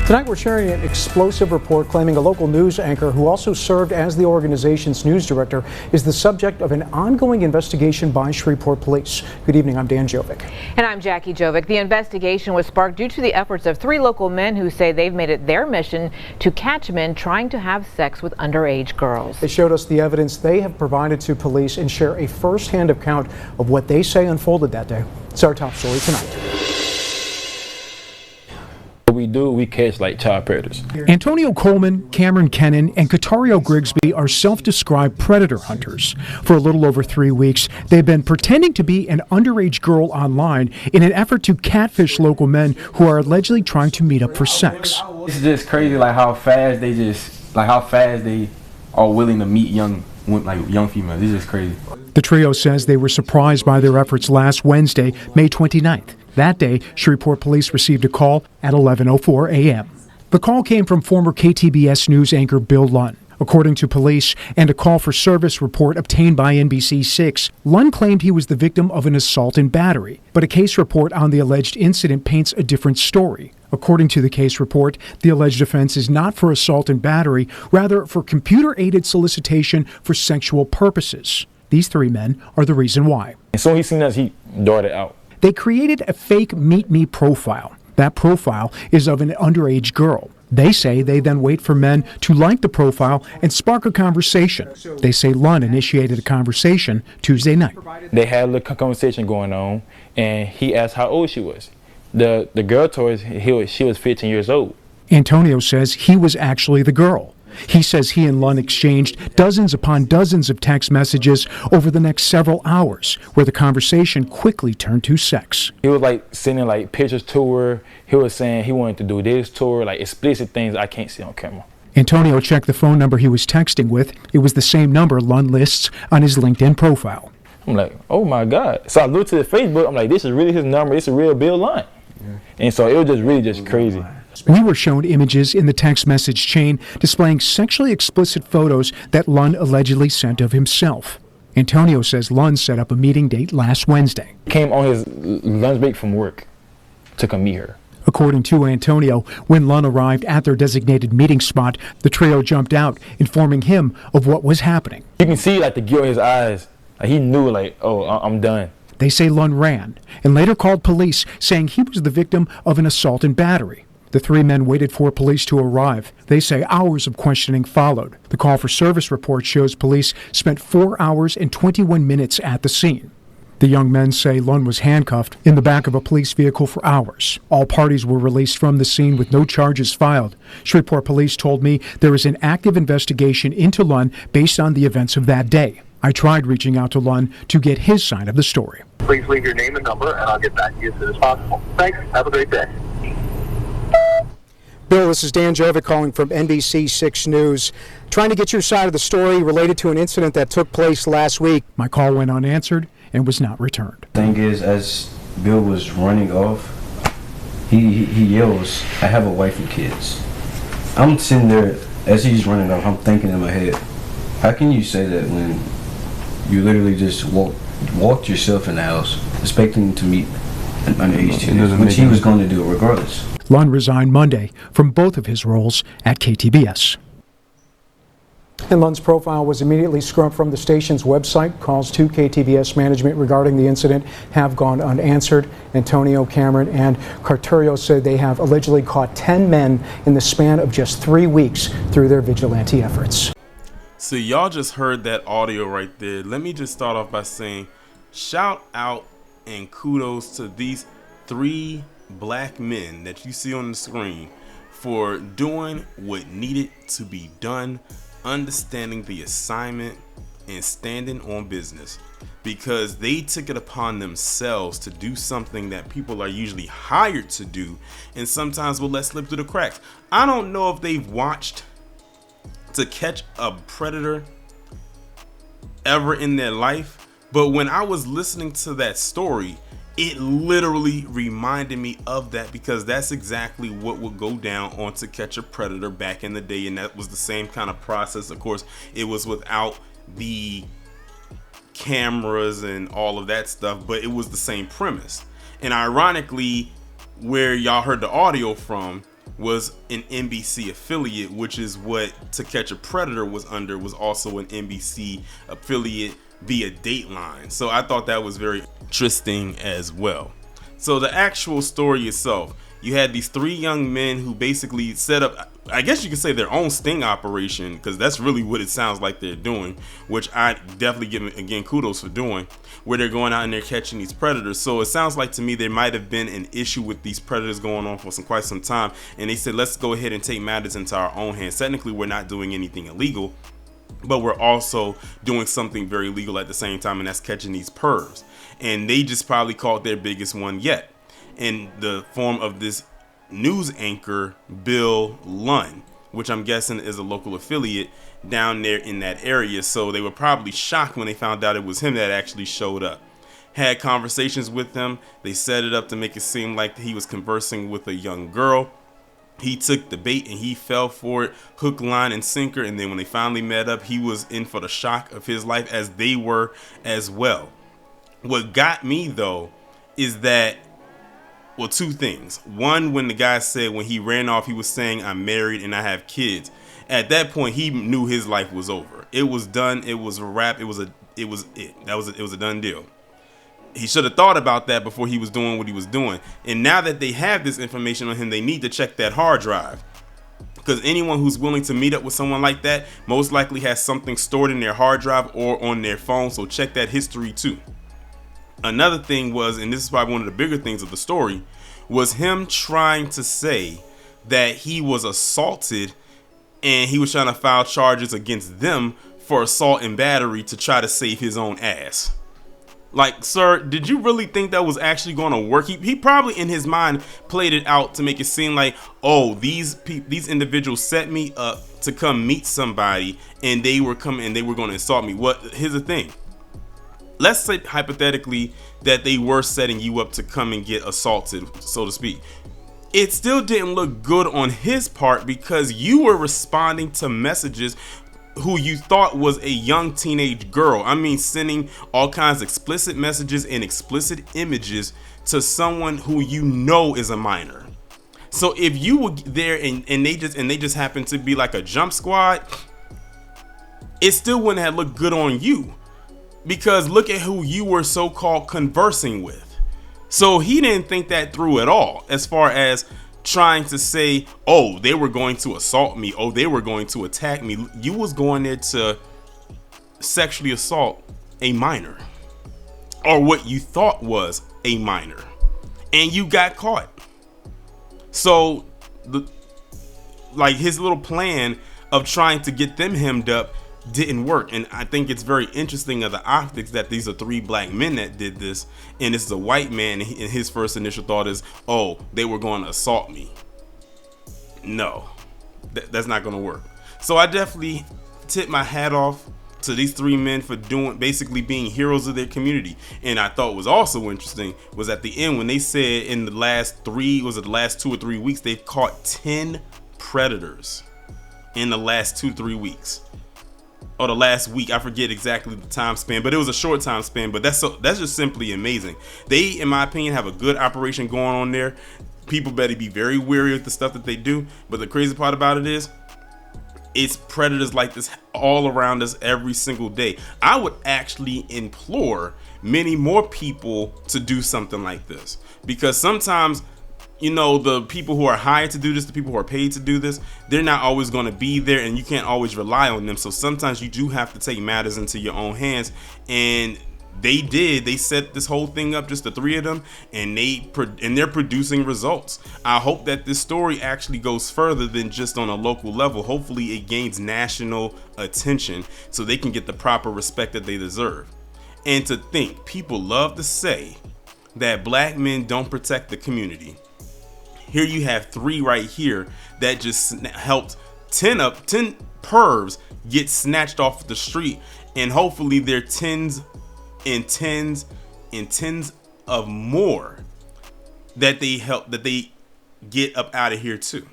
Tonight we're sharing an explosive report claiming a local news anchor who also served as the organization's news director is the subject of an ongoing investigation by Shreveport police. Good evening, I'm Dan Jovic. And I'm Jackie Jovic. The investigation was sparked due to the efforts of 3 local men who say they've made it their mission to catch men trying to have sex with underage girls. They showed us the evidence they have provided to police and share a first-hand account of what they say unfolded that day. It's our top story tonight. We catch like child predators. Antonio Coleman, Cameron Kennan, and Katario Grigsby are self-described predator hunters. For a little over 3 weeks, they've been pretending to be an underage girl online in an effort to catfish local men who are allegedly trying to meet up for sex. It's just crazy, like how fast they are willing to meet young females. It's just crazy. The trio says they were surprised by their efforts last Wednesday, May 29th. That day, Shreveport police received a call at 11:04 a.m. The call came from former KTBS News anchor Bill Lunn. According to police and a call for service report obtained by NBC6, Lunn claimed he was the victim of an assault and battery. But a case report on the alleged incident paints a different story. According to the case report, the alleged offense is not for assault and battery, rather for computer-aided solicitation for sexual purposes. These 3 men are the reason why. And so he seen us, he darted out. They created a fake Meet Me profile. That profile is of an underage girl. They say they then wait for men to like the profile and spark a conversation. They say Lunn initiated a conversation Tuesday night. They had a little conversation going on, and he asked how old she was. The girl told us she was 15 years old. Antonio says he was actually the girl. He says he and Lunn exchanged dozens upon dozens of text messages over the next several hours, where the conversation quickly turned to sex. He was like sending like pictures to her. He was saying he wanted to do this to her, like explicit things I can't see on camera. Antonio checked the phone number he was texting with. It was the same number Lunn lists on his LinkedIn profile. I'm like, oh my God. So I looked to the Facebook. I'm like, this is really his number. It's a real Bill Lunn. Yeah. And so it was just crazy. We were shown images in the text message chain displaying sexually explicit photos that Lunn allegedly sent of himself. Antonio says Lunn set up a meeting date last Wednesday. He came on his lunch break from work to come meet her. According to Antonio, when Lunn arrived at their designated meeting spot, the trio jumped out, informing him of what was happening. You can see like the guilt in his eyes. Like, he knew like, oh, I'm done. They say Lunn ran and later called police, saying he was the victim of an assault and battery. The 3 men waited for police to arrive. They say hours of questioning followed. The call for service report shows police spent 4 hours and 21 minutes at the scene. The young men say Lunn was handcuffed in the back of a police vehicle for hours. All parties were released from the scene with no charges filed. Shreveport police told me there is an active investigation into Lunn based on the events of that day. I tried reaching out to Lunn to get his side of the story. Please leave your name and number, and I'll get back to you as soon as possible. Thanks. Have a great day. Bill, this is Dan Jovic calling from NBC6 News, trying to get your side of the story related to an incident that took place last week. My call went unanswered and was not returned. The thing is, as Bill was running off, he yells, "I have a wife and kids." I'm sitting there, as he's running off, I'm thinking in my head, how can you say that when you literally just walked yourself in the house expecting to meet an underage teenager, which he was going to do it regardless. Lunn resigned Monday from both of his roles at KTBS. And Lunn's profile was immediately scrubbed from the station's website. Calls to KTBS management regarding the incident have gone unanswered. Antonio, Cameron, and Carterio said they have allegedly caught 10 men in the span of just 3 weeks through their vigilante efforts. So y'all just heard that audio right there. Let me just start off by saying shout out and kudos to these 3 black men that you see on the screen for doing what needed to be done, understanding the assignment and standing on business, because they took it upon themselves to do something that people are usually hired to do and sometimes will let slip through the cracks. I don't know if they've watched To Catch a Predator ever in their life, but when I was listening to that story, it literally reminded me of that, because that's exactly what would go down on To Catch a Predator back in the day, and that was the same kind of process. Of course, it was without the cameras and all of that stuff, but it was the same premise. And ironically, where y'all heard the audio from, was an NBC affiliate, which is what To Catch a Predator was under, was also an NBC affiliate via Dateline. So I thought that was very interesting as well. So the actual story itself, you had these three young men who basically set up, I guess you could say, their own sting operation, because that's really what it sounds like they're doing, which I definitely give, again, kudos for doing, where they're going out and they're catching these predators. So it sounds like to me there might have been an issue with these predators going on for quite some time, and they said, let's go ahead and take matters into our own hands. Technically, we're not doing anything illegal, but we're also doing something very legal at the same time, and that's catching these pervs. And they just probably caught their biggest one yet, in the form of this news anchor, Bill Lunn, which I'm guessing is a local affiliate down there in that area. So they were probably shocked when they found out it was him that actually showed up. Had conversations with him. They set it up to make it seem like he was conversing with a young girl. He took the bait and he fell for it, hook, line, and sinker. And then when they finally met up, he was in for the shock of his life, as they were as well. What got me, though, is that, well, two things. One, when the guy said when he ran off, he was saying, I'm married and I have kids. At that point, he knew his life was over. It was done. It was a wrap. It was a done deal. He should have thought about that before he was doing what he was doing. And now that they have this information on him, they need to check that hard drive. Because anyone who's willing to meet up with someone like that most likely has something stored in their hard drive or on their phone. So check that history too. Another thing was, and this is probably one of the bigger things of the story, was him trying to say that he was assaulted and he was trying to file charges against them for assault and battery to try to save his own ass. Like, sir, did you really think that was actually going to work? He probably in his mind played it out to make it seem like, oh, these individuals set me up to come meet somebody and they were coming and they were going to assault me. Here's the thing. Let's say hypothetically that they were setting you up to come and get assaulted, so to speak. It still didn't look good on his part because you were responding to messages who you thought was a young teenage girl. I mean, sending all kinds of explicit messages and explicit images to someone who you know is a minor. So if you were there and they just happened to be like a jump squad, it still wouldn't have looked good on you. Because look at who you were so-called conversing with. So he didn't think that through at all, as far as trying to say, oh, they were going to assault me. Oh, they were going to attack me. You was going there to sexually assault a minor, or what you thought was a minor, and you got caught. So his little plan of trying to get them hemmed up didn't work. And I think it's very interesting of the optics that these are three black men that did this, and this is a white man, and his first initial thought is, oh, they were going to assault me. No, that's not going to work. So I definitely tip my hat off to these three men for basically being heroes of their community. And I thought was also interesting was at the end when they said in the last 2 or 3 weeks they've caught 10 predators in the last 2-3 weeks. Or the last week, I forget exactly the time span, but it was a short time span. But that's just simply amazing. They, in my opinion, have a good operation going on there. People better be very wary of the stuff that they do. But the crazy part about it is, it's predators like this all around us every single day. I would actually implore many more people to do something like this, because sometimes, you know, the people who are hired to do this, the people who are paid to do this, they're not always going to be there, and you can't always rely on them. So sometimes you do have to take matters into your own hands. And they set this whole thing up, just the three of them, and they're producing results. I hope that this story actually goes further than just on a local level. Hopefully it gains national attention so they can get the proper respect that they deserve. And to think, people love to say that black men don't protect the community. Here you have three right here that just helped 10 pervs get snatched off the street, and hopefully they're tens and tens and tens of more that they get up out of here too.